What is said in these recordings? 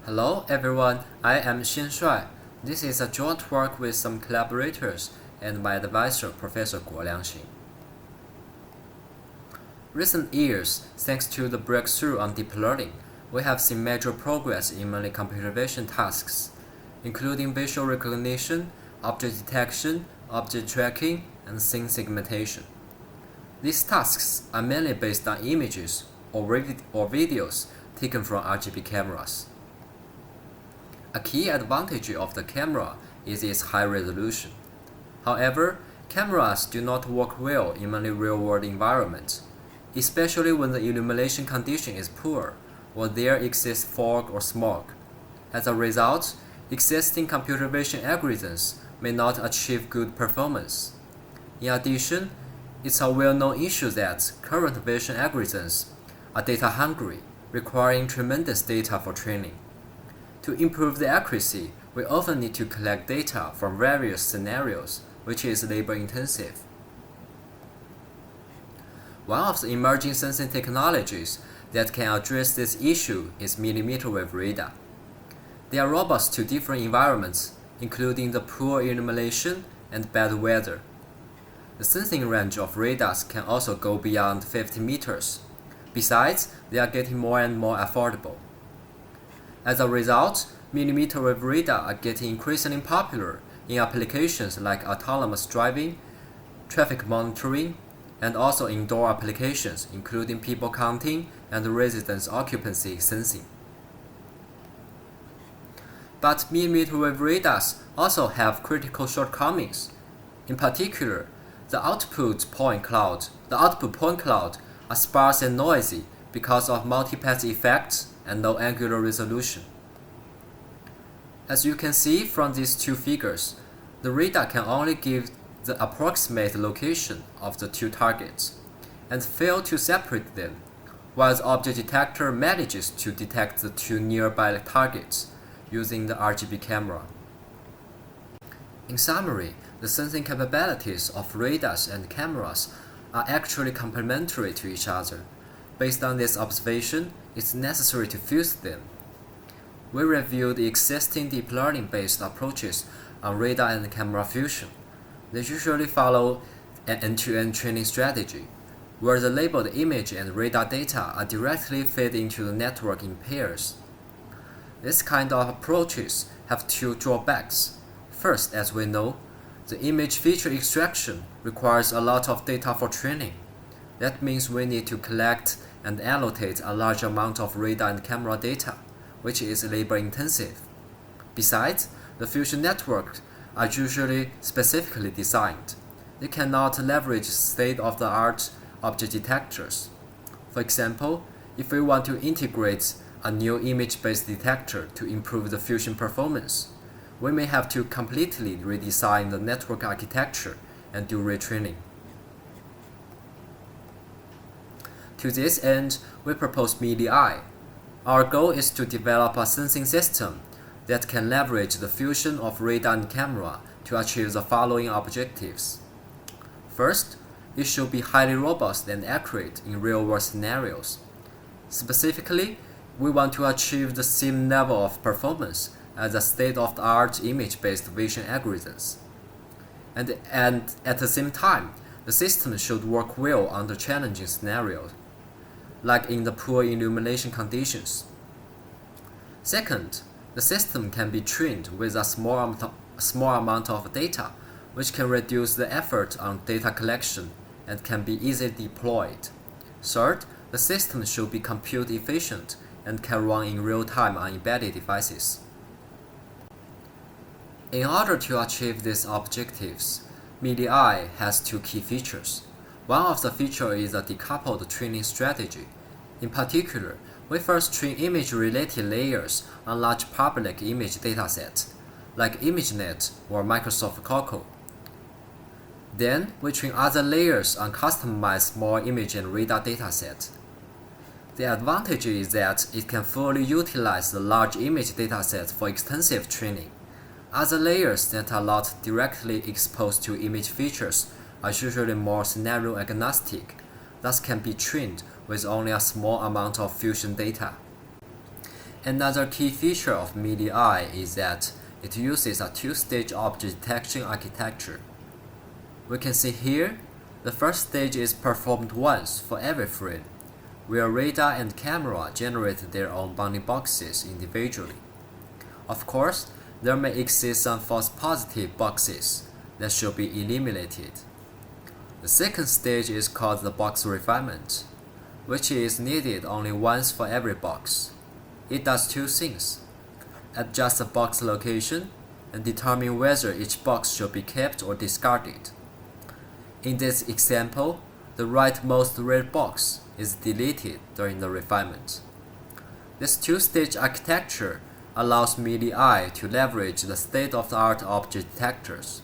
Hello everyone, I am Xian Shuai. This is a joint work with some collaborators and my advisor, Professor Guo Liangxin. Recent years, thanks to the breakthrough on deep learning, we have seen major progress in many computer vision tasks, including visual recognition, object detection, object tracking, and scene segmentation. These tasks are mainly based on images or videos taken from RGB cameras. A key advantage of the camera is its high resolution. However, cameras do not work well in many real-world environments, especially when the illumination condition is poor or there exists fog or smog. As a result, existing computer vision algorithms may not achieve good performance. In addition, it's a well-known issue that current vision algorithms are data-hungry, requiring tremendous data for training. To improve the accuracy, we often need to collect data from various scenarios, which is labor-intensive. One of the emerging sensing technologies that can address this issue is millimeter wave radar. They are robust to different environments, including the poor illumination and bad weather. The sensing range of radars can also go beyond 50 meters. Besides, they are getting more and more affordable. As a result, millimeter wave radar are getting increasingly popular in applications like autonomous driving, traffic monitoring, and also indoor applications including people counting and residence occupancy sensing. But millimeter wave radars also have critical shortcomings. In particular, the output point cloud are sparse and noisy because of multipath effects and low angular resolution. As you can see from these two figures, the radar can only give the approximate location of the two targets and fail to separate them, while the object detector manages to detect the two nearby targets using the RGB camera. In summary, the sensing capabilities of radars and cameras are actually complementary to each other. Based on this observation, it's necessary to fuse them. We reviewed the existing deep learning-based approaches on radar and camera fusion. They usually follow an end-to-end training strategy, where the labeled image and radar data are directly fed into the network in pairs. This kind of approaches have two drawbacks. First, as we know, the image feature extraction requires a lot of data for training. That means we need to collect and annotate a large amount of radar and camera data, which is labor-intensive. Besides, the fusion networks are usually specifically designed. They cannot leverage state-of-the-art object detectors. For example, if we want to integrate a new image-based detector to improve the fusion performance, we may have to completely redesign the network architecture and do retraining. To this end, we propose milliEye. Our goal is to develop a sensing system that can leverage the fusion of radar and camera to achieve the following objectives. First, it should be highly robust and accurate in real-world scenarios. Specifically, we want to achieve the same level of performance as the state-of-the-art image-based vision algorithms. And at the same time, the system should work well under challenging scenarios, like in the poor illumination conditions. Second, the system can be trained with a small amount of data, which can reduce the effort on data collection and can be easily deployed. Third, the system should be compute efficient and can run in real time on embedded devices. In order to achieve these objectives, milliEye has two key features. One of the features is a decoupled training strategy. In particular, we first train image-related layers on large public image datasets, like ImageNet or Microsoft Coco. Then, we train other layers on customized small image and radar datasets. The advantage is that it can fully utilize the large image datasets for extensive training. Other layers that are not directly exposed to image features are usually more scenario agnostic, thus can be trained with only a small amount of fusion data. Another key feature of milliEye is that it uses a two-stage object detection architecture. We can see here, the first stage is performed once for every frame, where radar and camera generate their own bounding boxes individually. Of course, there may exist some false positive boxes that should be eliminated. The second stage is called the box refinement, which is needed only once for every box. It does two things: adjust the box location and determine whether each box should be kept or discarded. In this example, the rightmost red box is deleted during the refinement. This two-stage architecture allows milliEye to leverage the state-of-the-art object detectors,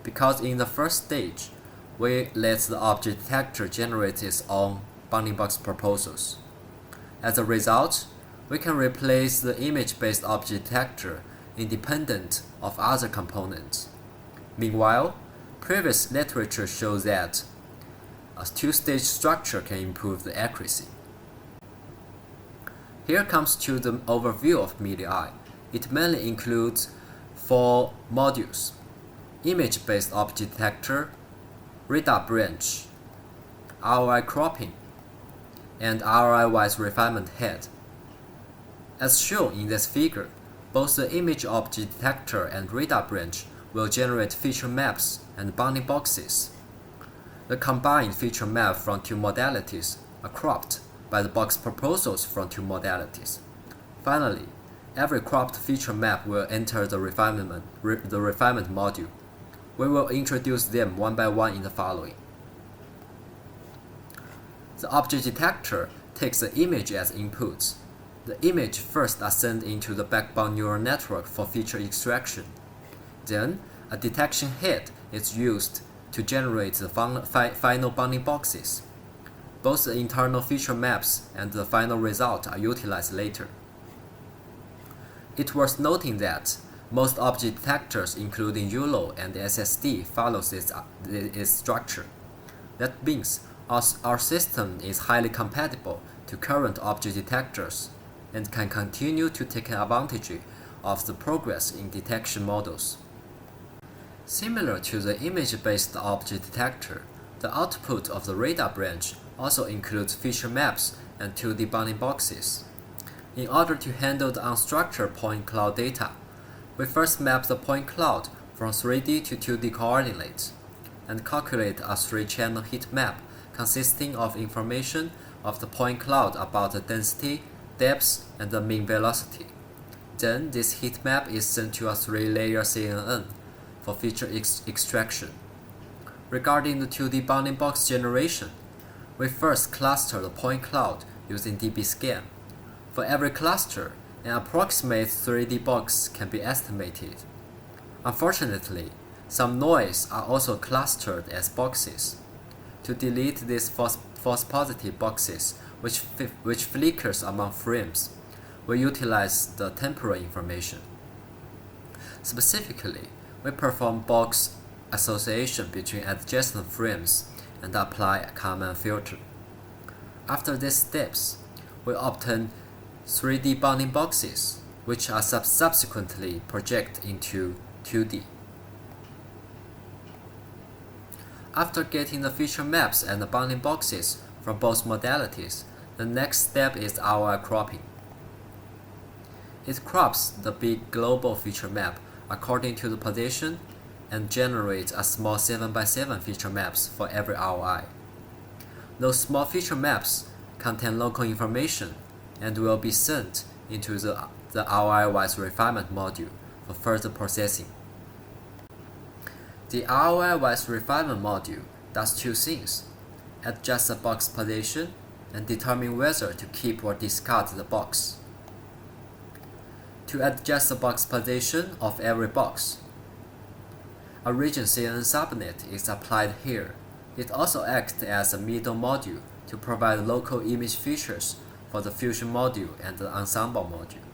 because in the first stage, we let the object detector generate its own bounding box proposals. As a result, we can replace the image-based object detector independent of other components. Meanwhile, previous literature shows that a two-stage structure can improve the accuracy. Here comes to the overview of milliEye. It mainly includes 4 modules: image-based object detector, radar branch, ROI cropping, and ROI-wise refinement head. As shown in this figure, both the image object detector and radar branch will generate feature maps and bounding boxes. The combined feature map from 2 modalities are cropped by the box proposals from 2 modalities. Finally, every cropped feature map will enter the refinement module. We will introduce them one by one in the following. The object detector takes the image as inputs. The image first ascends into the backbone neural network for feature extraction. Then, a detection head is used to generate the final bounding boxes. Both the internal feature maps and the final result are utilized later. It's worth noting that most object detectors, including ULO and SSD, follows this structure. That means our system is highly compatible to current object detectors and can continue to take advantage of the progress in detection models. Similar to the image-based object detector, the output of the radar branch also includes feature maps and 2D bounding boxes. In order to handle the unstructured point cloud data, we first map the point cloud from 3D to 2D coordinates and calculate a 3-channel heat map consisting of information of the point cloud about the density, depth, and the mean velocity. Then this heat map is sent to a 3-layer CNN for feature extraction. Regarding the 2D bounding box generation, we first cluster the point cloud using dbScan. For every cluster, an approximate 3D box can be estimated. Unfortunately, some noise are also clustered as boxes. To delete these false positive boxes, which flickers among frames, we utilize the temporal information. Specifically, we perform box association between adjacent frames and apply a Kalman filter. After these steps, we obtain 3D bounding boxes, which are subsequently projected into 2D. After getting the feature maps and the bounding boxes from both modalities, the next step is ROI cropping. It crops the big global feature map according to the position and generates a small 7x7 feature maps for every ROI. Those small feature maps contain local information and will be sent into the ROI-wise refinement module for further processing. The ROI-wise refinement module does 2 things: adjust the box position and determine whether to keep or discard the box. To adjust the box position of every box, a region CNN subnet is applied here. It also acts as a middle module to provide local image features for the fusion module and the ensemble module.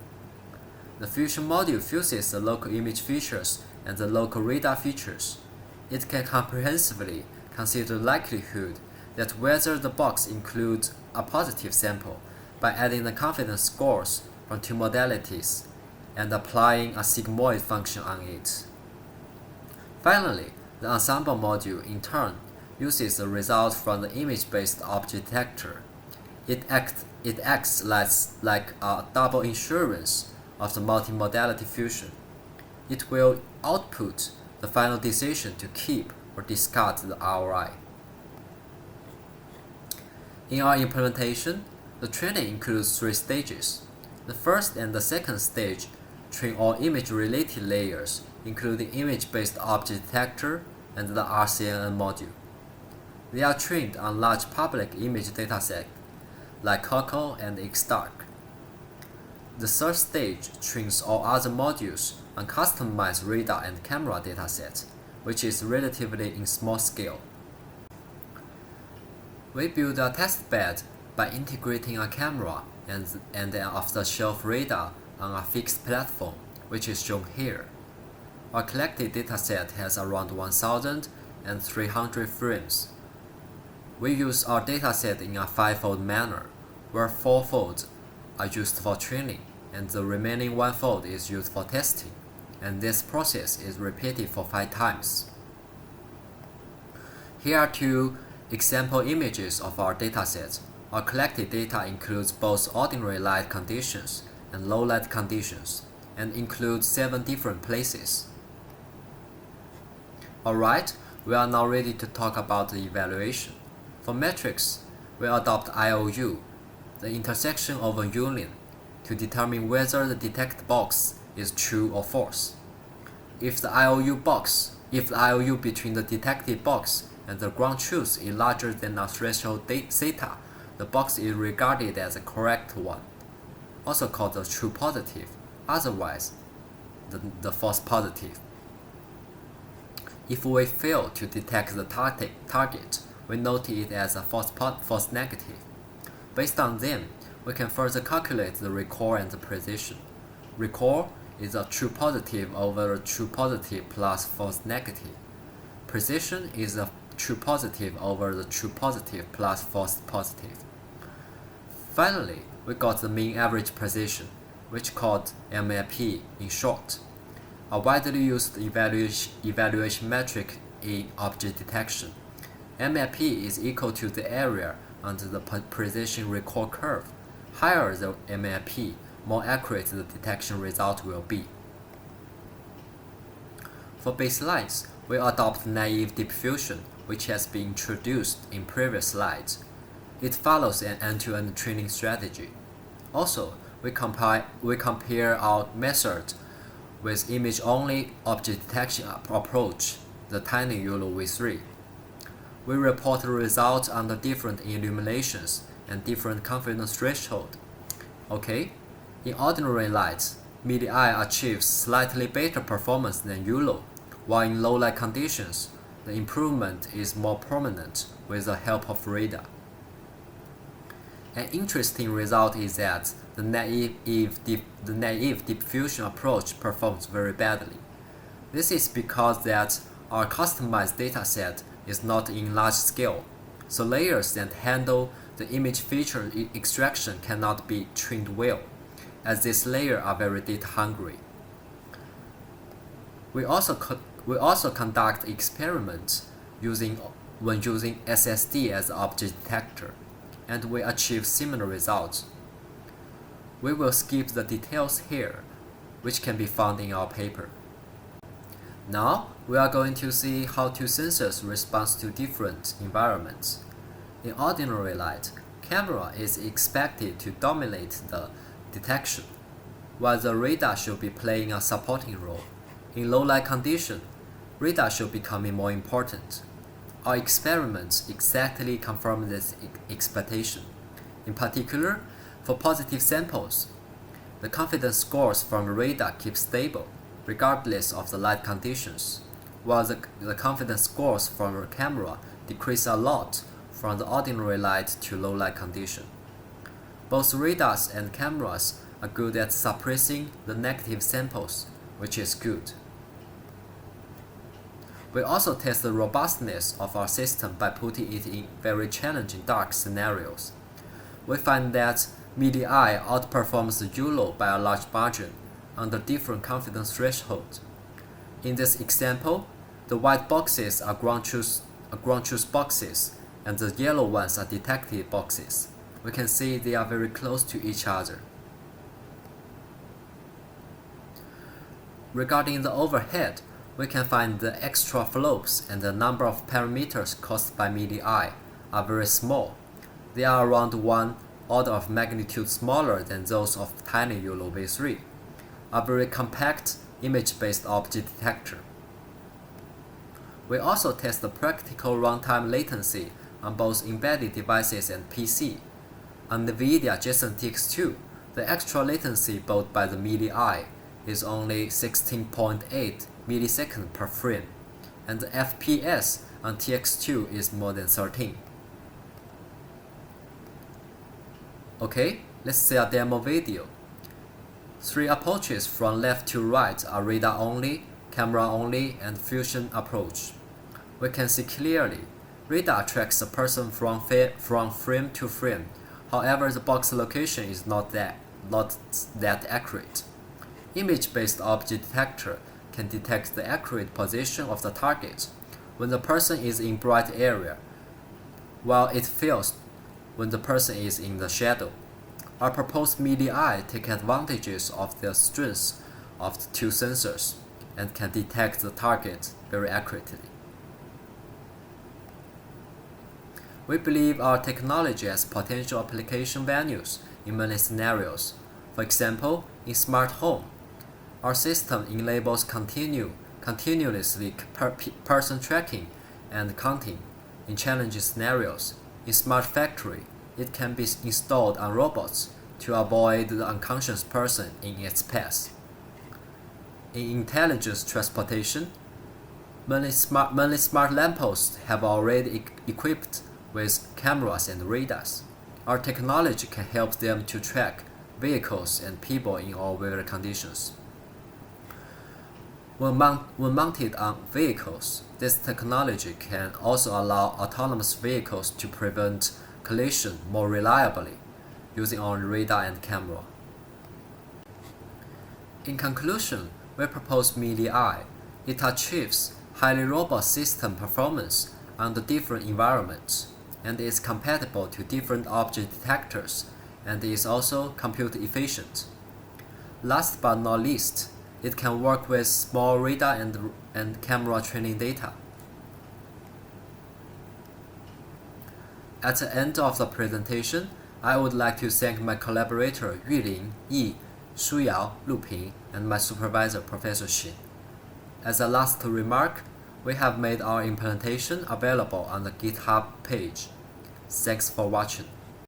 The fusion module fuses the local image features and the local radar features. It can comprehensively consider likelihood that whether the box includes a positive sample by adding the confidence scores from two modalities and applying a sigmoid function on it. Finally, the ensemble module in turn uses the result from the image-based object detector. It acts like a double insurance of the multimodality fusion. It will output the final decision to keep or discard the ROI. In our implementation, the training includes 3 stages. The first and the second stage train all image-related layers, including image-based object detector and the RCNN module. They are trained on large public image datasets like Coco and Xdark. The third stage trains all other modules on customized radar and camera datasets, which is relatively in small scale. We build a testbed by integrating a camera and an off-the-shelf radar on a fixed platform, which is shown here. Our collected dataset has around 1,300 frames. We use our dataset in a 5-fold manner, where 4 folds are used for training and the remaining 1 fold is used for testing, and this process is repeated for 5 times. Here are 2 example images of our dataset. Our collected data includes both ordinary light conditions and low light conditions, and includes 7 different places. Alright, we are now ready to talk about the evaluation. For metrics, we adopt IOU, the intersection of a union, to determine whether the detected box is true or false. If the IOU between the detected box and the ground truth is larger than a threshold theta, the box is regarded as a correct one, also called the true positive, otherwise the false positive. If we fail to detect the target, we note it as a false negative. Based on them, we can further calculate the recall and the precision. Recall is a true positive over a true positive plus false negative. Precision is a true positive over the true positive plus false positive. Finally, we got the mean average precision, which called MAP in short, a widely used evaluation metric in object detection. MAP is equal to the area under the precision recall curve. Higher the MAP, more accurate the detection result will be. For baselines, we adopt naive diffusion, which has been introduced in previous slides. It follows an end-to-end training strategy. Also, we compare our method with image-only object detection approach, the tiny YOLO V3. We report the results under different illuminations and different confidence threshold. Okay, in ordinary light, milliEye achieves slightly better performance than YOLO, while in low light conditions, the improvement is more prominent with the help of radar. An interesting result is that the naive diffusion approach performs very badly. This is because that our customized dataset is not in large scale, so layers that handle the image feature extraction cannot be trained well, as these layers are very data hungry. We also conduct experiments when using SSD as object detector, and we achieve similar results. We will skip the details here, which can be found in our paper. Now, we are going to see how 2 sensors respond to different environments. In ordinary light, camera is expected to dominate the detection, while the radar should be playing a supporting role. In low light condition, radar should become more important. Our experiments exactly confirm this expectation. In particular, for positive samples, the confidence scores from the radar keep stable, regardless of the light conditions, while the confidence scores from the camera decrease a lot from the ordinary light to low light condition. Both radars and cameras are good at suppressing the negative samples, which is good. We also test the robustness of our system by putting it in very challenging dark scenarios. We find that milliEye outperforms the YOLO by a large margin under different confidence thresholds. In this example, the white boxes are ground truth boxes, and the yellow ones are detected boxes. We can see they are very close to each other. Regarding the overhead, we can find the extra flops and the number of parameters caused by milliEye are very small. They are around 1 order of magnitude smaller than those of tiny YOLO V3, a very compact image-based object detector. We also test the practical runtime latency on both embedded devices and PC. On NVIDIA Jetson TX2, the extra latency brought by the milliEye is only 16.8 milliseconds per frame, and the FPS on TX2 is more than 13. Okay, let's see a demo video. 3 approaches from left to right are radar only, camera only, and fusion approach. We can see clearly, radar tracks a person from frame to frame. However, the box location is not that accurate. Image-based object detector can detect the accurate position of the target when the person is in bright area, while it fails when the person is in the shadow. Our proposed milliEye takes advantages of the strength of the 2 sensors and can detect the target very accurately. We believe our technology has potential application venues in many scenarios. For example, in smart home, our system enables continuously person tracking and counting in challenging scenarios. In smart factory, it can be installed on robots to avoid the unconscious person in its path. In intelligent transportation, many smart lampposts have already equipped with cameras and radars. Our technology can help them to track vehicles and people in all weather conditions. When mounted on vehicles, this technology can also allow autonomous vehicles to prevent collision more reliably using only radar and camera. In conclusion, we propose milliEye. It achieves highly robust system performance under different environments, and is compatible to different object detectors, and is also compute efficient. Last but not least, it can work with small radar and camera training data. At the end of the presentation, I would like to thank my collaborator Yulin, Yi, Shuyao, Luping, and my supervisor Professor Xin. As a last remark, we have made our implementation available on the GitHub page. Thanks for watching.